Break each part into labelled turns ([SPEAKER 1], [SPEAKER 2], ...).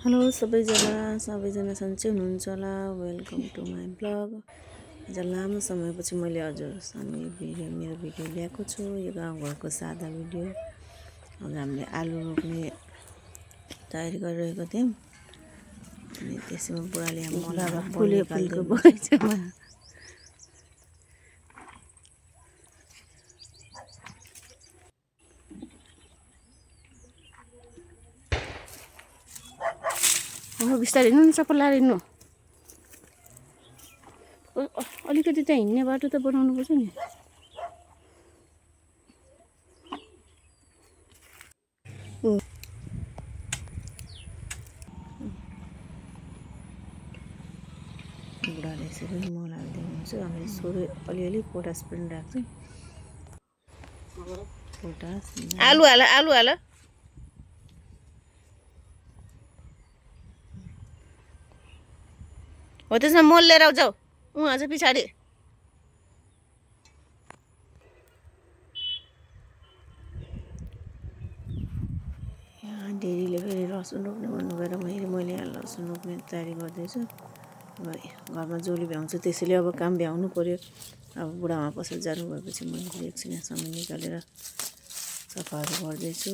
[SPEAKER 1] Hello सबैजना सन्चै हुनुहुन्छ होला। Welcome to my blog. आज लामो समयपछि मैले हजुरसँगै मेरो भिडियो ल्याएको छु। यो गाउँघरको सादा भिडियो। अब हामीले आलु रोप्ने तयारी गरिरहेको थियौँ अनि त्यसैमा बुढाले फुलको बगैँचामा बिस्तारै हिँड्नु न, चप्पल लाएर हिँड्नु। अलिकति त्यहाँ हिँड्ने बाटो त बनाउनु पर्छ नि। बुढाले यसरी मल हालिदिनुहुन्छ। हामीले सोरे अलिअलि पोटास पनि राख्छौँ। पोटास आलु हाल हो। त्यसमा मल लिएर आऊ, जाऊ उहाँ चाहिँ पछाडि। यहाँ डेरीले फेरि लसुन रोप्ने भन्नु गएर मैले यहाँ लसुन रोप्ने तयारी गर्दैछु। अब घरमा जोली भ्याउँछ, त्यसैले अब काम भ्याउनु पऱ्यो। अब बुढामा पसल जानु भएपछि मैले एकछिन समय निकालेर सफाहरू गर्दैछु।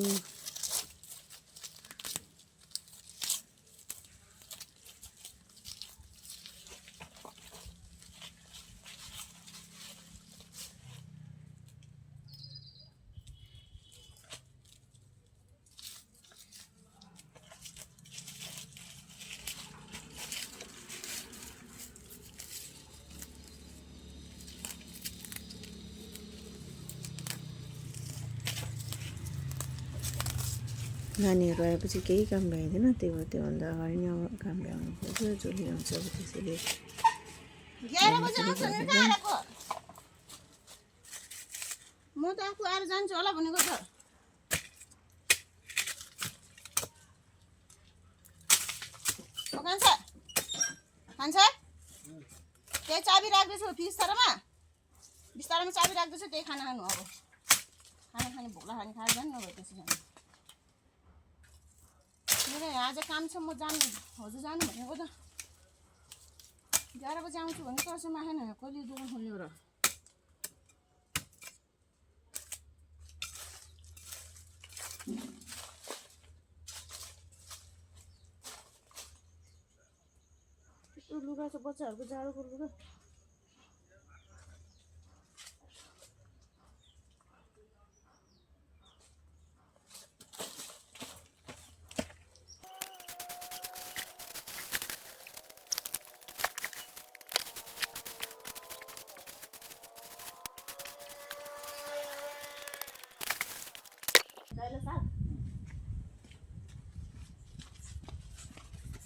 [SPEAKER 1] नानीहरू आएपछि केही काम भ्याइँदैन, त्यही भएर त्योभन्दा अगाडि नै अब काम भ्याउनु पर्छ। जोली आउँछ अब त्यसैले
[SPEAKER 2] म त आफू आएर जान्छु होला भनेको त। खान्छ त्यही चाबी राख्दैछु बिस्तारोमा चाबी राख्दैछु। त्यही खाना खानु। अब खाना खाने भोक्ला खाने खाएर जानु नभए त्यसै जानु। मेरो आज काम छ, म जानु हजुर जानु भनेको त। 11 बजी आउँछु भने कसैमा आएन, कहिले दोकान खोल्ने र। यस्तो लुगा छ बच्चाहरूको जाडो पर्को त।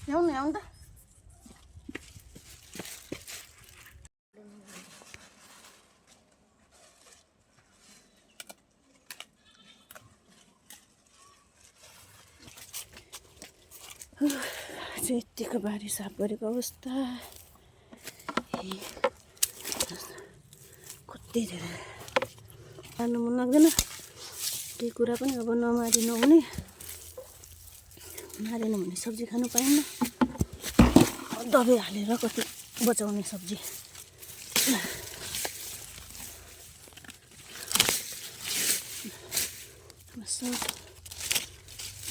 [SPEAKER 2] ल्याउनु ल्याउनु त।
[SPEAKER 1] चाहिँ यत्तिको बारी साफ गरेको अवस्था कति धेरै खानु मन लाग्दैन। केही कुरा पनि अब नमारी नहुने, मारेन भने सब्जी खानु पाएन। दबाई हालेर कति बचाउने सब्जी।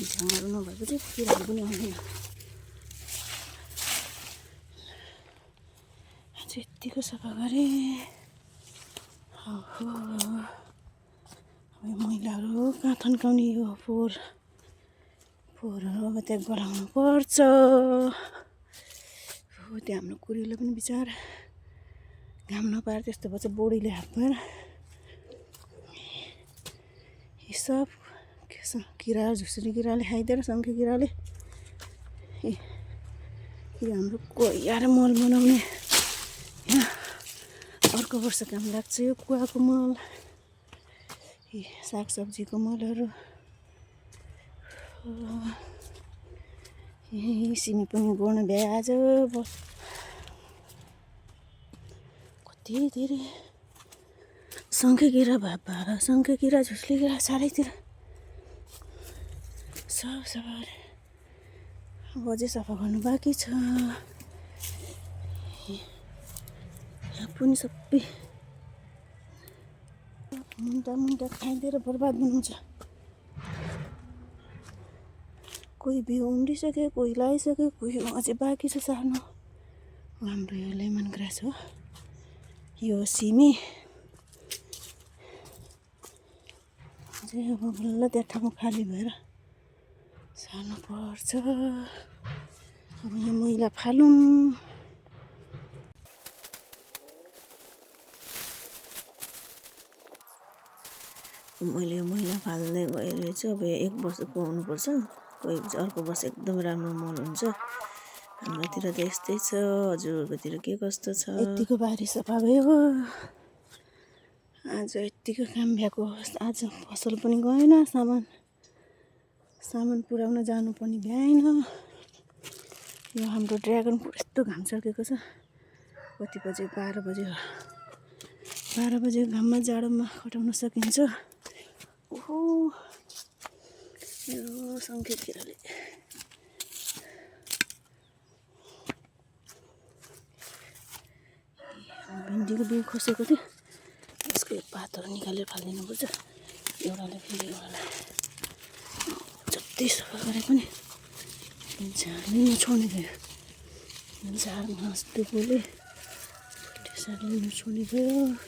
[SPEAKER 1] झाङहरू नभएपछि किराहरू पनि आउँदैन। यत्तिको सफा गरेँ। मैलाहरू कहाँ थन्काउने। यो फोहोरहरू अब त्यहाँ गराउनु पर्छ। हो त्यो हाम्रो कुरीले पनि बिचार घाम नपाएर त्यस्तो भएछ। बोडीले हातमा यी सब किरा झुसुरी किराले खाइदिएर शङ्खे किराले यो हाम्रो कोइया र मल बनाउने। यहाँ अर्को वर्ष काम लाग्छ यो कुवाको मल, सागसब्जीको मलहरू। सिमी पनि गोड्न भ्याए आज। कति धेरै शङ्खे किरा भापा, शङ्खे किरा झुसले किरा चारैतिर सब सफा
[SPEAKER 2] अब अझै सफा गर्नु बाँकी छ। यहाँ पनि सबै मुन्टा खाइदिएर बर्बाद हुनुहुन्छ। कोही बिउ उम्रिसक्यो, कोही लगाइसक्यो, कोही अझै बाँकी छ सार्नु। हाम्रो यो लेमन ग्रास हो, यो सिमी अझै अब बल्ल त्यहाँ ठाउँ खाली भएर सार्नु पर्छ। अब यहाँ मैला फालौँ। मैले यो मैला फाल्दै गएर चाहिँ अब 1 वर्ष पुगाउनुपर्छ। कोही अर्को वर्ष एकदम राम्रो मल हुन्छ। हाम्रोतिर त यस्तै छ, हजुरहरूकोतिर के कस्तो छ? यतिको बारी सफा भयो। आज यतिको काम भएको। आज फसल पनि गएन, सामान पुर्याउन जानु पनि भ्याएन। यो हाम्रो ड्र्यागन फ्रुट यस्तो घाम चर्केको छ। कति बजे? 12 बजे हो। 12 बजे घाममा जाडोमा कटाउन सकिन्छ। ओहो, यो सङ्केत किराले भिन्डीको बिउ खोसेको थियो, यसको यो पातहरू निकालेर फालिदिनुपर्छ। एउटाले फेरि एउटालाई जति सफा गरे पनि झार्नै नछोड्ने भयो। झारमा डुबोले त्यसरी नछोड्ने भयो।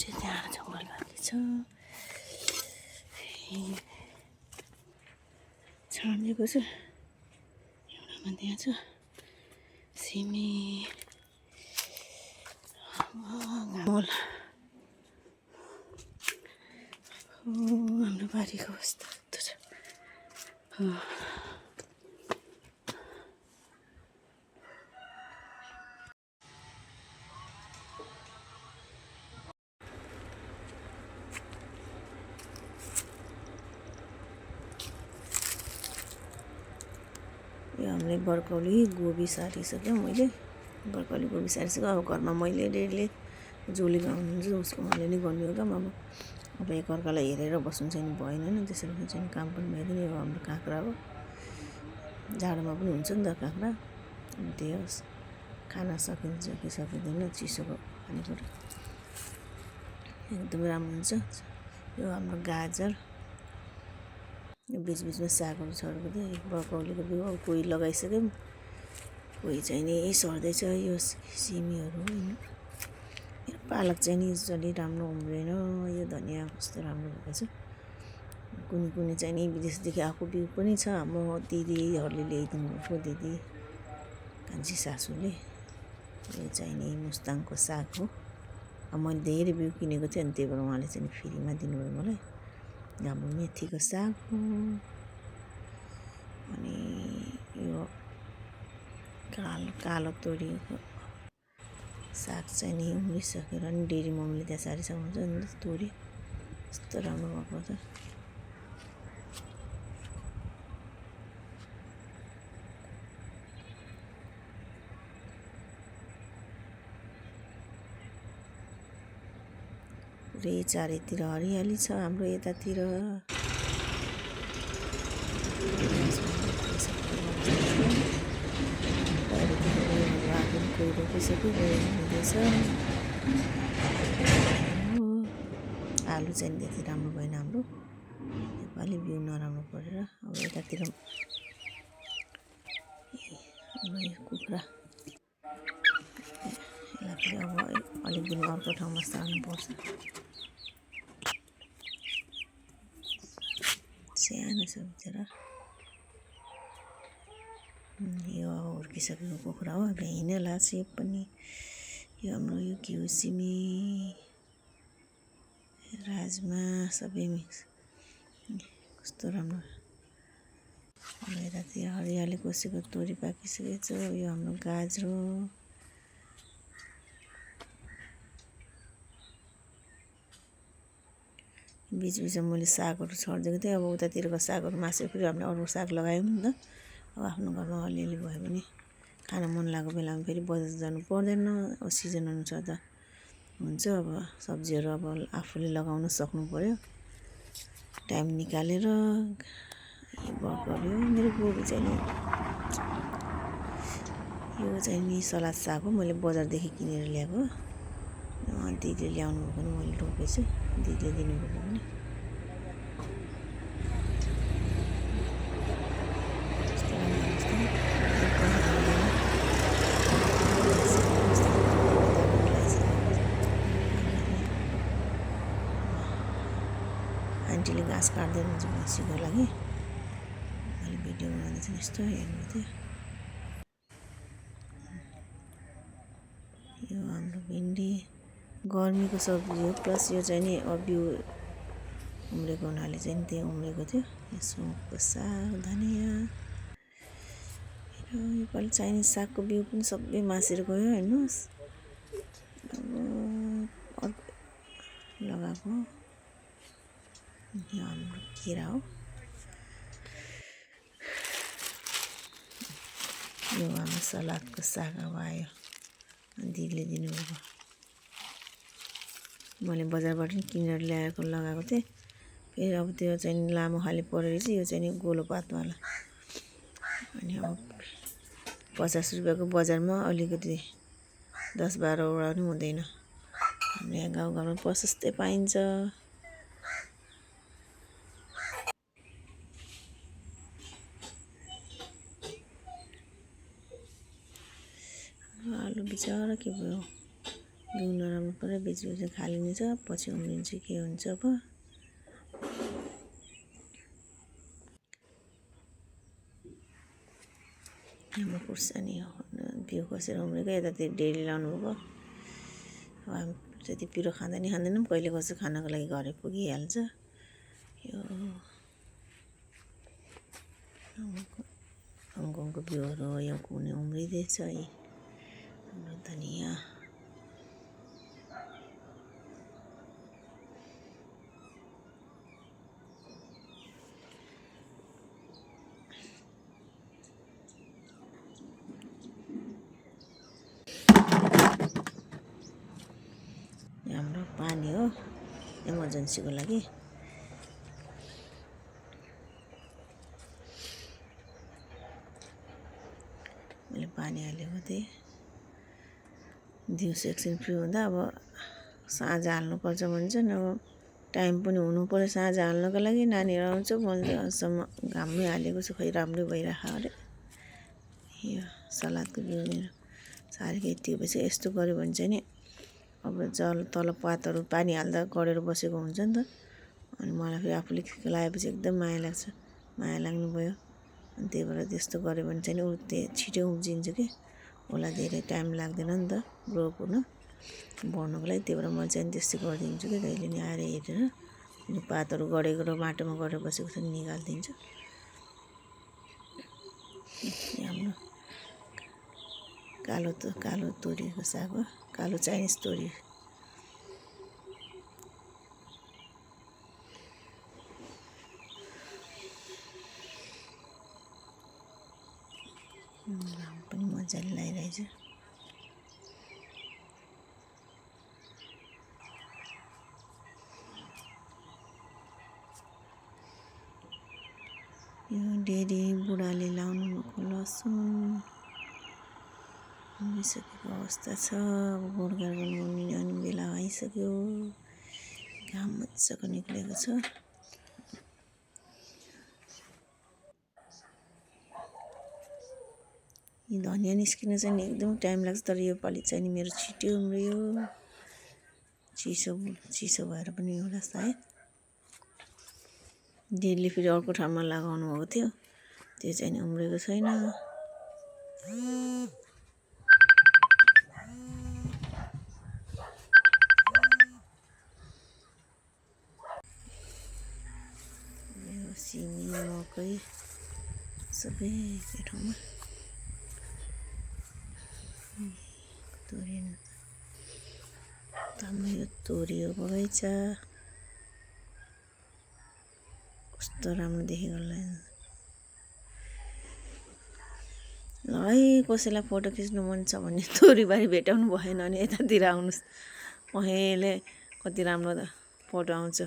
[SPEAKER 2] त्यहाँ जङ्गल बाँकी छ, छानिएको छ। एउटामा त्यहाँ छ सिमी मल। हाम्रो बारीको अवस्था यस्तो छ। यो हामीले बर्कौली गोबी सारिसक्यो। मैले बर्कौली गोबी सारिसक्यो। अब घरमा मैले डेढले जोली गाउनुहुन्छ उसको मैले नै गर्नु हो। अब एकअर्कालाई हेरेर बस्नु चाहिँ भएन नि, त्यसरी चाहिँ काम पनि भइदिने। यो हाम्रो काँक्रा हो, जाडोमा पनि हुन्छ नि त काँक्रा। त्यही होस्, खान सकिन्छ कि सकिँदैन, चिसोको खानेकुरा एकदमै राम्रो हुन्छ। यो हाम्रो गाजर, यो बिचबिचमा सागहरू छरेको थियो। यो ब्रोकौलीको बिउ अब कोही लगाइसक्यो, कोही चाहिँ नि सर्दैछ। यो सिमीहरू, यो पालक चाहिँ नि यसरी राम्रो उम्रेन। यो धनिया कस्तो राम्रो भएको छ। कुनै चाहिँ नि विदेशदेखि आएको बिउ पनि छ। म दिदीहरूले ल्याइदिनु भएको, दिदी कान्छी सासूले। यो चाहिँ नि मुस्ताङको साग हो। अब मैले धेरै बिउ किनेको थिएँ, अनि त्यही भएर उहाँले चाहिँ फ्रीमा दिनुभयो मलाई। हाम्रो मेथीको साग हो। अनि यो कालो तोरीको साग चाहिँ नि उम्रिसकेर नि डेरी मम्मीले त्यहाँ सारिसक्नुहुन्छ नि त। तोरी यस्तो राम्रो भएको छ। पुरै चारैतिर हरियाली छ हाम्रो यतातिर। कोही रोपिसक्यो, कोही हुँदैछ। आलु चाहिँ त्यति राम्रो भएन हाम्रो, नेपाली बिउ नराम्रो परेर। अब यतातिर कुखुरा, यसलाई फेरि अब अलिक दिन अर्को ठाउँमा सार्नुपर्छ। सानो छ बिचरा। यो हुर्किसकेको कुखुरा हो, अब हिँड्न लाग्छ यो पनि। यो हाम्रो यो घिउ सिमी, राजमा सबै मिक्स, कस्तो राम्रो। अब यतातिर हरियाली कोसेको तोरी पाकिसकेको छ। यो हाम्रो गाजर हो। बिचबिचमा मैले सागहरू छरिदिएको थिएँ। अब उतातिरको सागहरू मासेर फेरि हामीले अरू साग लगायौँ नि त। अब आफ्नो घरमा अलिअलि भयो भने खान मन लागेको बेलामा फेरि बजार जानु पर्दैन। अब सिजन अनुसार त हुन्छ। अब सब्जीहरू अब आफूले लगाउन सक्नु पर्यो, टाइम निकालेर। बर्गरयो मेरो गोरु चाहिँ नि, यो चाहिँ नि सलाद साग हो, मैले बजारदेखि किनेर ल्याएको। दिदीले ल्याउनु भएको पनि मैले रोपेछु, दिदीले दिनुभएको पनि। आन्टीले घाँस काट्दै हुनुहुन्छ भैँसीको लागि, मैले भिडियो बनाउँदैछु। यस्तो हेर्नु थियो। यो हाम्रो भिन्डी गर्मीको सब्जी हो, प्लस यो चाहिँ नि बिउ उम्रेको हुनाले चाहिँ नि त्यही उम्रेको थियो। यो सुँगुरको साग, धनियाँ, योपालि चाइनिज सागको बिउ पनि सबै मासेर गयो। हेर्नुहोस् अब लगाएको। यो हाम्रो किरा हो, यो हाम्रो सलादको साग अब आयो, दिदीले दिनुभएको। मैले बजारबाट नि किनेर ल्याएको लगाएको थिएँ। फेरि अब त्यो चाहिँ लामो खाले परेर चाहिँ यो चाहिँ नि गोलो पातवाला। अनि अब 50 रुपियाँको बजारमा अलिकति 10-12वटा पनि हुँदैन। हाम्रो यहाँ गाउँघरमा प्रशस्तै पाइन्छ। आलु बिचरा के भयो, बिउ नराम्रो पऱ्यो, बिच खालिने छ, पछि उम्रिन्छ के हुन्छ अब। हाम्रो खुर्सानी हो, बिउ कसेर उम्रेको। यतातिर डेली लाउनु भएको। अब हामी त्यति पिरो खाँदैनौँ, कहिले कसो खानको लागि घरै पुगिहाल्छ। यो हङकङको बिउहरू हो, यो कुनै उम्रिँदैछ। हाम्रो धनियाँ, हाम्रो पानी हो इमर्जेन्सीको लागि। मैले पानी हालेको थिएँ। दिउँसो एकछिन फ्री हुँदा अब साँझ हाल्नुपर्छ भन्छन्। अब टाइम पनि हुनु पऱ्यो साँझ हाल्नको लागि। नानीहरू आउँछ, मैले अझसम्म घाममै हालेको छु, खै राम्रै भइरहेको अरे। यो सलादको बिउ मेरो सारेको यत्तिपछि यस्तो गऱ्यो भने चाहिँ नि अब तल पातहरू पानी हाल्दा गढेर बसेको हुन्छ नि त। अनि मलाई फेरि आफूले लगाएपछि एकदम माया लाग्छ, माया लाग्नु भयो। अनि त्यही भएर त्यस्तो गऱ्यो भने चाहिँ नि छिटो उब्जिन्छ कि, उसलाई धेरै टाइम लाग्दैन नि त ग्रो हुन, बढ्नुको लागि। त्यही भएर मैले चाहिँ त्यस्तै गरिदिन्छु कि जहिले नि आएर हेरेर पातहरू गढेको र माटोमा गढेर बसेको छ निकालिदिन्छु। हाम्रो कालो तोरीको साग हो, कालो चाइनिज तोरी। घाम पनि मजाले लागिरहेछ। यो डेरी बुढाले लाउनु भएको लसुन उम्रिसकेको अवस्था छ। अब गोडगाड गर्नु अनि बेला आइसक्यो। घाम मजाको निक्लेको छ। यो धनियाँ निस्किन चाहिँ एकदम टाइम लाग्छ, तर यो पालि चाहिँ नि मेरो छिटो उम्रियो। चिसो भएर पनि होला सायद। डेली फेरि अर्को ठाउँमा लगाउनु भएको थियो, त्यो चाहिँ नि उम्रेको छैन। सिमी मकै सबै एकै ठाउँमा। तोरी हाम्रो यो तोरीको बगैँचा कस्तो राम्रो देखेको ल है। कसैलाई फोटो खिच्नु मन छ भने तोरीबारी भेटाउनु भएन भने यतातिर आउनुहोस्,
[SPEAKER 1] पहेँले कति राम्रो फोटो आउँछ